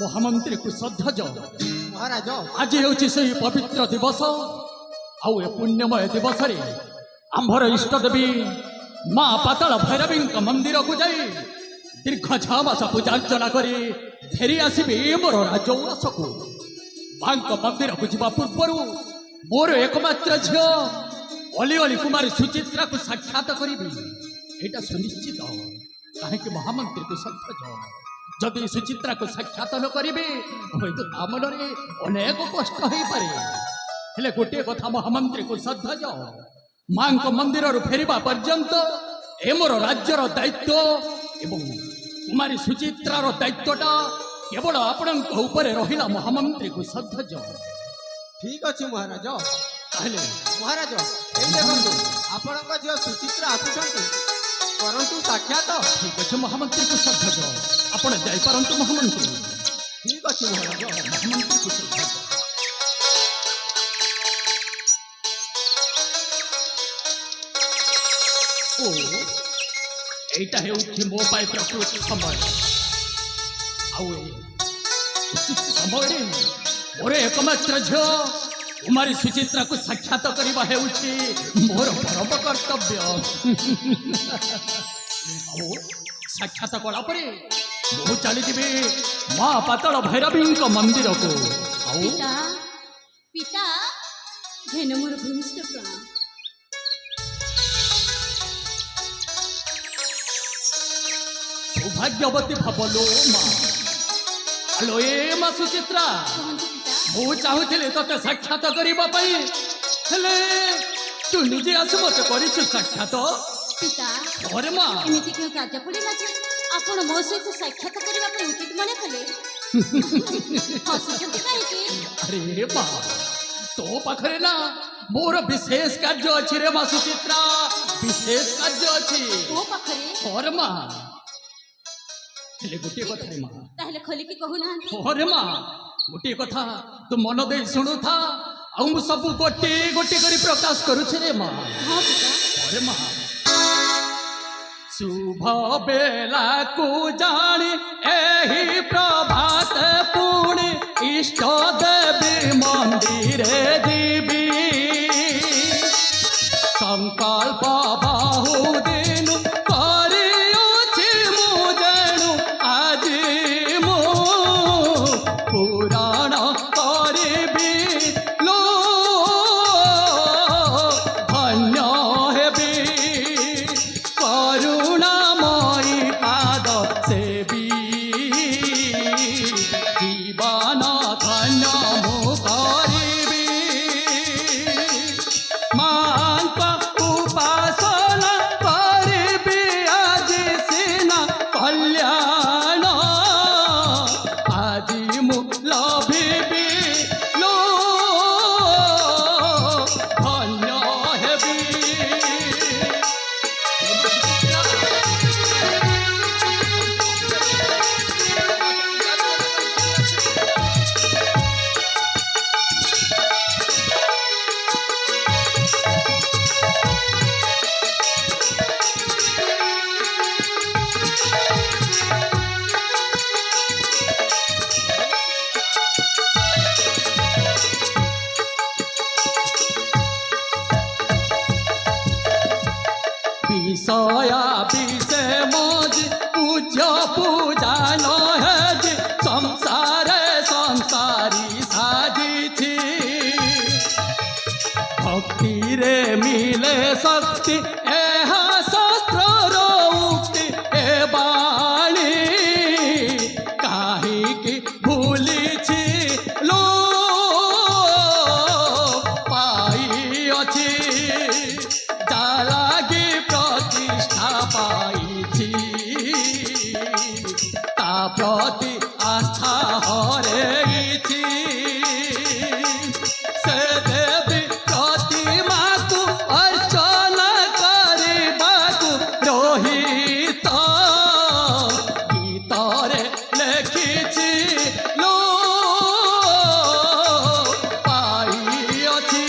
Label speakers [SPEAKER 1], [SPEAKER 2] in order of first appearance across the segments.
[SPEAKER 1] महामंत्री को श्रद्धा जाओ
[SPEAKER 2] महाराज
[SPEAKER 1] आज हूँ से पवित्र दिवस आउ पुण्यमय दिवस आंभर इष्ट देवी माँ पाताल भैरवी मंदिर को जाई दीर्घ 6 मास पूजा अर्चना कर फेरी आसबि मोर राजउआस को माँ मंदिर को जावा पूर्व मोर एकमात्र झील अली अली कुमारी सुचित्रा को साक्षात करी एटा सुनिश्चित कहीं महामंत्री को श्रद्धा जदि सुचित्रा को साक्षात न करेंगे हूँ ता मन अनेक कष्ट हो पारे हेले गोटे कथा महामंत्री को श्रद्धा जाओ माँ मंदिर फेरवा पर्यंत ए मोर राज्यर दायित्व एवं कुमारी सुचित्रार दायित्वटा केवल आपण रहा महामंत्री को श्रद्धा जाओ
[SPEAKER 2] ठीक अच्छे महाराज
[SPEAKER 1] ताहले
[SPEAKER 2] महाराज देखो आपण झील सुचित्रा आसुंट परंतु साक्षात
[SPEAKER 1] ठीक अच्छे महामंत्री को श्रद्धा जाओ आपण जापरंतु महामंत्री
[SPEAKER 2] ठीक अच्छे महाराज
[SPEAKER 1] महामंत्री को श्रद्धा जाओ एटा है मो पाई प्रकृति समय समय मोर एकमात्र झील कुमारी सुचित्रा को साक्षात करने मोर परम कर्तव्य साक्षात कलापर मु चली माँ पाताल भैरवी मंदिर को
[SPEAKER 3] पिता पिता धेनु मोर भूमिष्ठ प्रणाम
[SPEAKER 1] सौभाग्यवती भावलो माँ हेलो ए माँ सुचित्रा मु चाहूली ते साक्षात करने तू निजे आस मत कर साक्षात
[SPEAKER 3] पिता
[SPEAKER 1] अरे माँ
[SPEAKER 3] एमती क्यों कार्य पड़ा जे आपण मो सहित साक्षात करने उचित मन कले
[SPEAKER 1] अरे माँ तो पाखरे ना मोर विशेष कार्य अच्छी रे माँ सुचित्रा विशेष कार्य अच्छी
[SPEAKER 3] ओ पाखरे
[SPEAKER 1] और माँ गोटे कथा माँ
[SPEAKER 3] ताहले खोली की कहू ना
[SPEAKER 1] अरे माँ गोटे कथा तू मन दे शुणु था आउ सब गोटे गोटे कर प्रकाश करुछे रे माँ
[SPEAKER 3] हाँ पिता
[SPEAKER 1] अरे माँ शुभ बेला को जानी एही प्रभात पुणी इष्ट देवी मंदिर जीवी संकल्प बाहु दिन करियोछि मु जेणु आज मु पुराण करिबी लो धन्य हेबी करुणामयी पाद सेवी जीवन धन्य मु करिबी मांका उपासना करिबी आज सिना कल्याण आज मु लभिबी लो धन्य हेबी विषया विषय मज पूज्य पूजा नहेज संसार संसारी साजिछि भक्ति रे मिले शक्ति एहा शास्त्र उक्ति ए बाणी काहे की भूलिछि लो पाई अछि जालागी प्रतिष्ठा पाई ता प्रति आस्था हरेछि से देवी प्रतिमा को अर्चना करबाकु रोहित गीतरे लेखिछि लो पाई अछि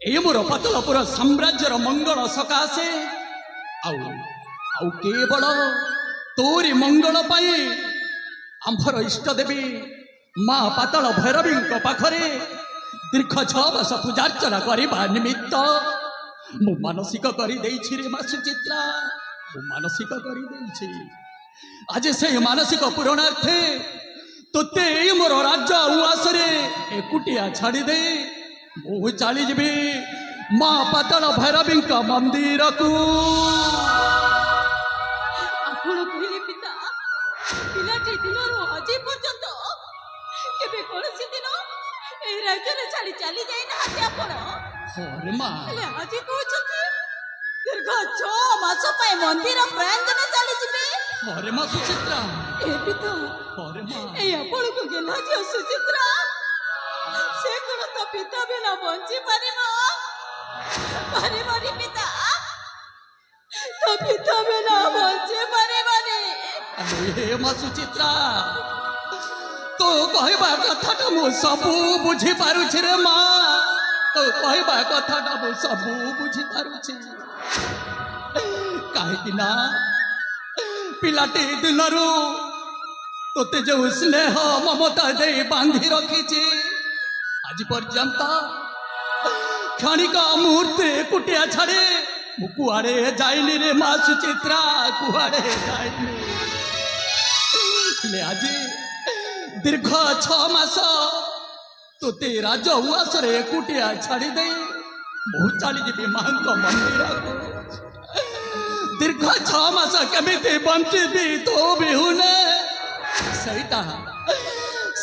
[SPEAKER 1] ଏ ମୋର ପାତଳପୁର ସାମ୍ରାଜ୍ୟର ମଙ୍ଗଳ ସକାଶେ ଆଉ ଆଉ କେବଳ ତୋରି ମଙ୍ଗଳ ପାଇଁ ଆମ୍ଭର ଇଷ୍ଟ ଦେବୀ ମା ପାତାଳ ଭୈରବୀଙ୍କ ପାଖରେ ଦୀର୍ଘ 6 ବର୍ଷ ପୂଜାର୍ଚ୍ଚନା କରିବା ନିମିତ୍ତ ମୁଁ ମାନସିକ କରିଦେଇଛି ରେ ମା ସୁଚିତ୍ରା। ମୁଁ ମାନସିକ କରିଦେଇଛି। ଆଜି ସେଇ ମାନସିକ ପୂରଣାର୍ଥେ ତୋତେ ଏଇ ମୋର ରାଜ୍ୟ ଉଆସରେ ଏକୁଟିଆ ଛାଡ଼ିଦେଇ ମୁଁ ଚାଲିଯିବି ମା ପାତାଳ ଭୈରବୀଙ୍କ ମନ୍ଦିରକୁ।
[SPEAKER 3] ଆପଣ କହିଲେ ପିତା, ପିଲାଟି ଦିନରୁ ଆଜି ପର୍ଯ୍ୟନ୍ତ କେବେ କୌଣସି ଦିନ এই ରାଜ୍ୟରେ ଛାଡ଼ି ଚାଲି ଯାଇନାହାନ୍ତି ଆପଣ।
[SPEAKER 1] ହରେ ମା,
[SPEAKER 3] ହେଲେ ଆଜି କହୁଛନ୍ତି ଦୀର୍ଘ 6 ମାସ ପାଇଁ ମନ୍ଦିର ପ୍ରାଙ୍ଗଣ ଚାଲିଯିବେ।
[SPEAKER 1] ହରେ ମା ସୁଚିତ୍ରା,
[SPEAKER 3] ଏ ପିତା,
[SPEAKER 1] ହରେ ମା,
[SPEAKER 3] এই ଆପଣଙ୍କୁ ଗେହ୍ଲା ଝିଅ ସୁଚିତ୍ରା ସେ କ'ଣ ତା ପିତା ବିନା ବଞ୍ଚି ପାରିବ? ପାରିବନି ପିତା, ତା ପିତା ବିନା ବଞ୍ଚି ପାରିବନି।
[SPEAKER 1] ଆଲୋ ହେ ମା ସୁଚିତ୍ରା, ତୋ କହିବା କଥାଟା ମୁଁ ସବୁ ବୁଝିପାରୁଛି ରେ ମା। ତୋ କହିବା କଥାଟା ମୁଁ ସବୁ ବୁଝିପାରୁଛି। କାହିଁକି ନା ପିଲାଟି ଦିନରୁ ତୋତେ ଯେଉଁ ସ୍ନେହ ମମତା ଦେଇ ବାନ୍ଧି ରଖିଛି ଆଜି ପର୍ଯ୍ୟନ୍ତ କ୍ଷଣିକ ମୁହୂର୍ତ୍ତେ ଏକୁଟିଆ ଛାଡ଼ି ମୁଁ କୁଆଡ଼େ ଯାଇନି ରେ ମା ସୁଚିତ୍ରା, କୁଆଡ଼େ ଯାଇନି। ହେଲେ ଆଜି ଦୀର୍ଘ 6 ମାସ ତୋତେ ରାଜ ଉଆସରେ ଏକୁଟିଆ ଛାଡ଼ି ଦେଇ ମୁଁ ଚାଲିଯିବି ମାଙ୍କ ମନ୍ଦିରକୁ। ଦୀର୍ଘ 6 ମାସ କେମିତି ବଞ୍ଚିବି ତୋ ବିହୁନେ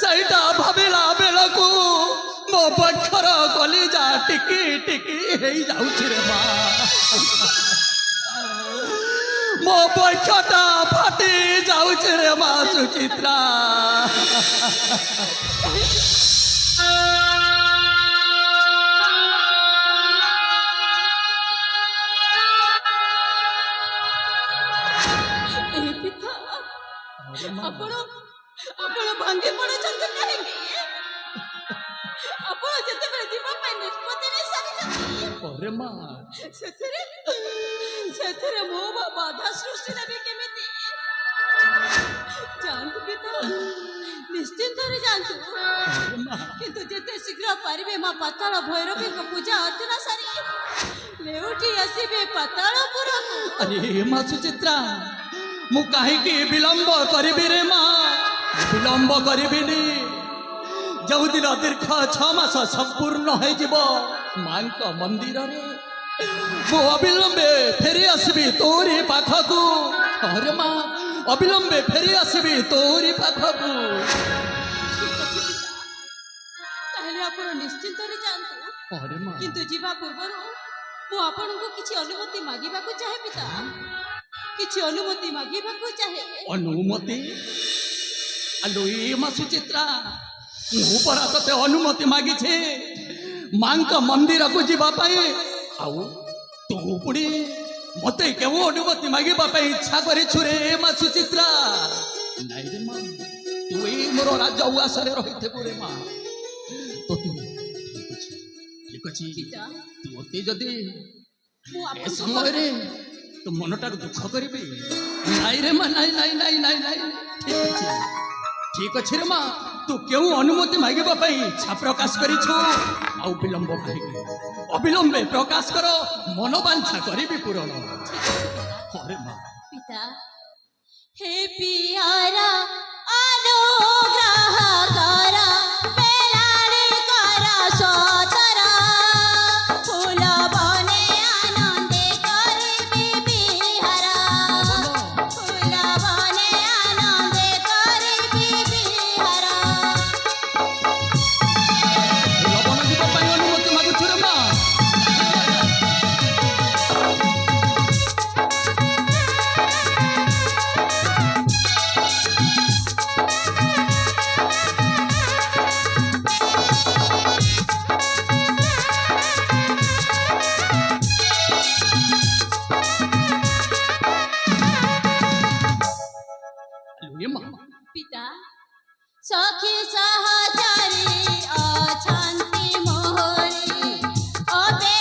[SPEAKER 1] ସେଇଟା ଭାବିଲା ବେଳକୁ ମୋ ବକ୍ଷର କଲିଜା ଟିକି ଟିକି ହେଇଯାଉଛି ରେ ମା। ମୋ ବକ୍ଷଟା ଫାଟି ଯାଉଛି ରେ ମା ସୁଚିତ୍ରା।
[SPEAKER 3] ଏ ପିତା, ଆପଣ ଭାଙ୍ଗି ପଡ଼ୁଛନ୍ତି କାହିଁକି? ଆପଣ ଯେତେବେଳେ ଯିବା ପାଇଁ ନିଷ୍ପତ୍ତି ନେଇ ସାରିଛନ୍ତି
[SPEAKER 1] ପରେ ମା,
[SPEAKER 3] ସେଥିରେ ମୁଁ ବା ବାଧା ସୃଷ୍ଟି ଦେବି କେମିତି? ଯାଆନ୍ତୁ ପିତା, ନିଶ୍ଚିନ୍ତରେ ଯାଆନ୍ତୁ, କିନ୍ତୁ ଯେତେ ଶୀଘ୍ର ପାରିବେ ମା ପାତାଳ ଭୈରବୀଙ୍କ ପୂଜା ଅର୍ଚ୍ଚନା ସାରି ଲେଉଟି ଆସିବେ ପାତାଳପୁରକୁ।
[SPEAKER 1] ଆରେ ମା ସୁଚିତ୍ରା, ମୁଁ କାହିଁକି ବିଳମ୍ବ କରିବି ରେ ମା? ବିଳମ୍ବ କରିବିନି। ଯେଉଁଦିନ ଦୀର୍ଘ 6 ମାସ ସମ୍ପୂର୍ଣ୍ଣ ହୋଇଯିବ ମାଙ୍କ ମନ୍ଦିରରେ ମୁଁ ଅବିଳମ୍ବେ ଫେରି ଆସିବି ତୋରି ପାଖକୁ। ହରେ ମା, ଅବିଳମ୍ବେ ଫେରି ଆସିବି ତୋରି ପାଖକୁ।
[SPEAKER 3] ଠିକ୍ ଅଛି ପିତା, ତାହେଲେ ଆପଣ ନିଶ୍ଚିନ୍ତରେ ଯାଆନ୍ତୁ,
[SPEAKER 1] ହରେ ମା,
[SPEAKER 3] କିନ୍ତୁ ଯିବା ପୂର୍ବରୁ ମୁଁ ଆପଣଙ୍କୁ କିଛି ଅନୁମତି ମାଗିବାକୁ ଚାହେଁ ପିତା, କିଛି ଅନୁମତି ମାଗିବାକୁ ଚାହେଁ।
[SPEAKER 1] ଅନୁମତି? ଆଲୋ ଏ ମା ସୁଚିତ୍ରା, ମୁଁ ପରା ତତେ ଅନୁମତି ମାଗିଛି ମାଙ୍କ ମନ୍ଦିରକୁ ଯିବା ପାଇଁ। ଆଉ ତୁ ପୁଣି ମତେ କେଉଁ ଅନୁମତି ମାଗିବା ପାଇଁ ଇଚ୍ଛା କରିଛୁ ରେ ମା ସୁଚିତ୍ରା? ନାଇଁ ରେ ମା, ତୁ ଏଇ ମୋର ରାଜ ଉଆସରେ ରହିଥିବୁ ରେ ମା। ତୋତେ ଠିକ ଅଛି
[SPEAKER 3] ପିତା,
[SPEAKER 1] ତୋତେ ଯଦି
[SPEAKER 3] ମୁଁ
[SPEAKER 1] ଏ
[SPEAKER 3] ଆପଣଙ୍କୁ
[SPEAKER 1] ସମୟରେ ତୁ ମନଟାକୁ ଦୁଃଖ କରିବି? ନାଇଁ ରେ ମା, ନାଇଁ ନାଇଁ ନାଇଁ ନାଇଁ ନାଇଁ, ଠିକ ଅଛି ରେ ମା। ତୁ କେଉଁ ଅନୁମତି ମାଗିବା ପାଇଁ ଇଚ୍ଛା ପ୍ରକାଶ କରିଛୁ? ଆଉ ବିଳମ୍ବ କାହିଁକି? ଅବିଳମ୍ବେ ପ୍ରକାଶ କର, ମନବାଞ୍ଛା କରିବି ପୂରଣ। ହରେ ମା,
[SPEAKER 3] ପିତା, हे पियारा अनुग्रह कर बेलारे कर सतरा फूल बने आनंदे करबी बिहारा फूल बने आनंदे करबी बिहारा।
[SPEAKER 1] ଲବଣ ଯିବା ପାଇଁ ଅନୁମତି ମାଗୁଛୁ ରେ ମା। ଆଲୋ ଏ ମା,
[SPEAKER 3] पिता, सखी सहचरी अछंती मोहरी अबे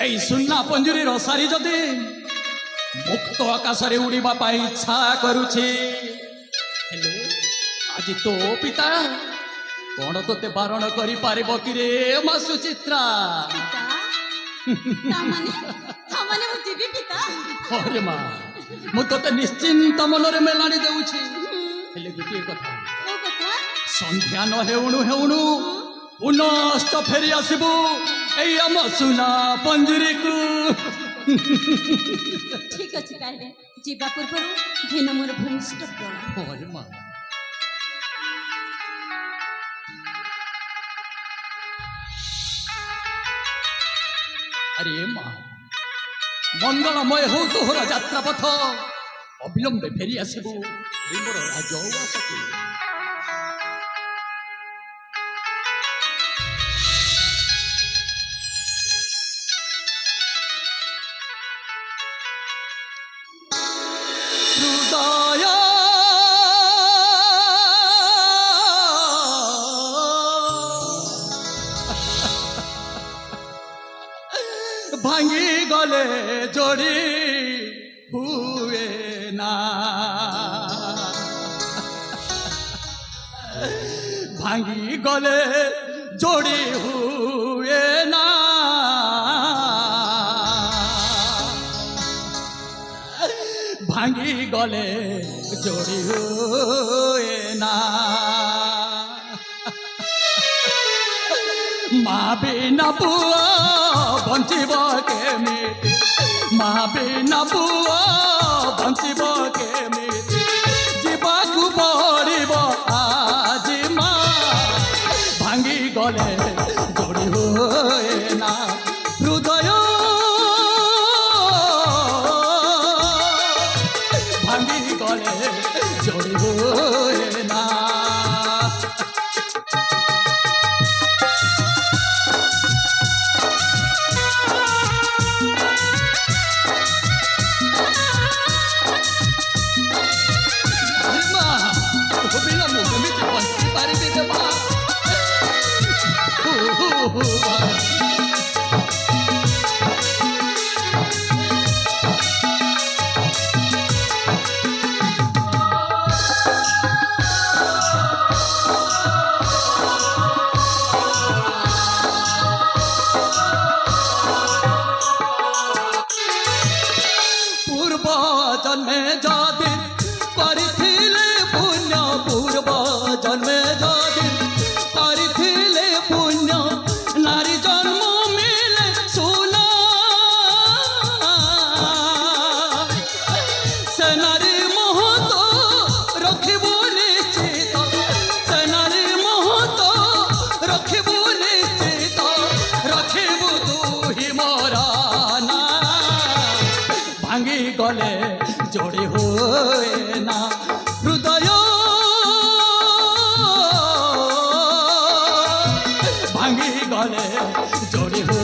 [SPEAKER 1] এই ସୁନା ପଞ୍ଜୁରୀର ସାରି ଯଦି ମୁକ୍ତ ଆକାଶରେ ଉଡ଼ିବା ପାଇଁ ଇଚ୍ଛା କରୁଛି, ହେଲେ ଆଜି ତୋ ପିତା କଣ ତୋତେ ବାରଣ କରିପାରିବ କି ରେ ମା ସୁଚିତ୍ରା?
[SPEAKER 3] ପିତା ତାମାନେ ମୁଁ ଯିବି ପିତା।
[SPEAKER 1] ହରେ ମା, ମୁଁ ତୋତେ ନିଶ୍ଚିନ୍ତ ମନରେ ମେଲାଣି ଦେଉଛି। ହେଲେ ଗୋଟିଏ କଥା,
[SPEAKER 3] କୋଉ କଥା?
[SPEAKER 1] ସନ୍ଧ୍ୟା ନ ହେଉଣୁ ହେଉଣୁ ପୁନଶ୍ଚ ଫେରି ଆସିବୁ ଏଇ ଆମ ସୁନା ପଞ୍ଜୁରୀକୁ।
[SPEAKER 3] ଠିକ ଅଛି, ତାହେଲେ ଯିବା ପୂର୍ବରୁ ଘେନ ମୋର ଭୂମିଷ୍ଠ ପ୍ରଣାମ।
[SPEAKER 1] ହରେ ମା, ଆରେ ମା, ମଙ୍ଗଳମୟ ହଉ ତୋହର ଯାତ୍ରା ପଥ। ଅବିଳମ୍ବେ ଫେରି ଆସିବୁ ଏଇ ମୋର ରାଜ ଉଆସକୁ। ହୃଦୟ ଭାଙ୍ଗି ଗଲେ ଯୋଡ଼ି ହୁଏ ନା, ଭାଙ୍ଗି ଗଲେ ଯୋଡ଼ି ହୁଏ ନା, ভাঙি গলে জড়ি হুয়ে না। মা বিনা পুয়া বঞ্চিব কেমিতি, মা বিনা পুয়া বঞ্চিব কেমিতি, ଯିବାକୁ ପଡ଼ିବ ଆଜି ମା, ଭାଙ୍ଗି ଗଲେ ଯୋଡ଼ି ହୁଏ ନା ହୃଦୟ, ভাঙি গলে জড়ি হুয়ে না। মা, ভাবিলা ମୁଁ କେମିତି ବଞ୍ଚି ପାରିବି ରେ ମା। পূর্ব জন্মে যদি করিছিলে পুণ্য, পূর্ব জন্মে যদি করিছিলে পুণ্য, নারী জন্ম মিলে সুনা, সে নারী মহত রখিবু নিশ্চিত, সে নারী মহত রখিবু নিশ্চিত, রখিবু তুহি মোরা না, ভাঙি গলে জড়ি হুয়ে না হৃদয়, ভাঙি গলে জড়ি হুয়ে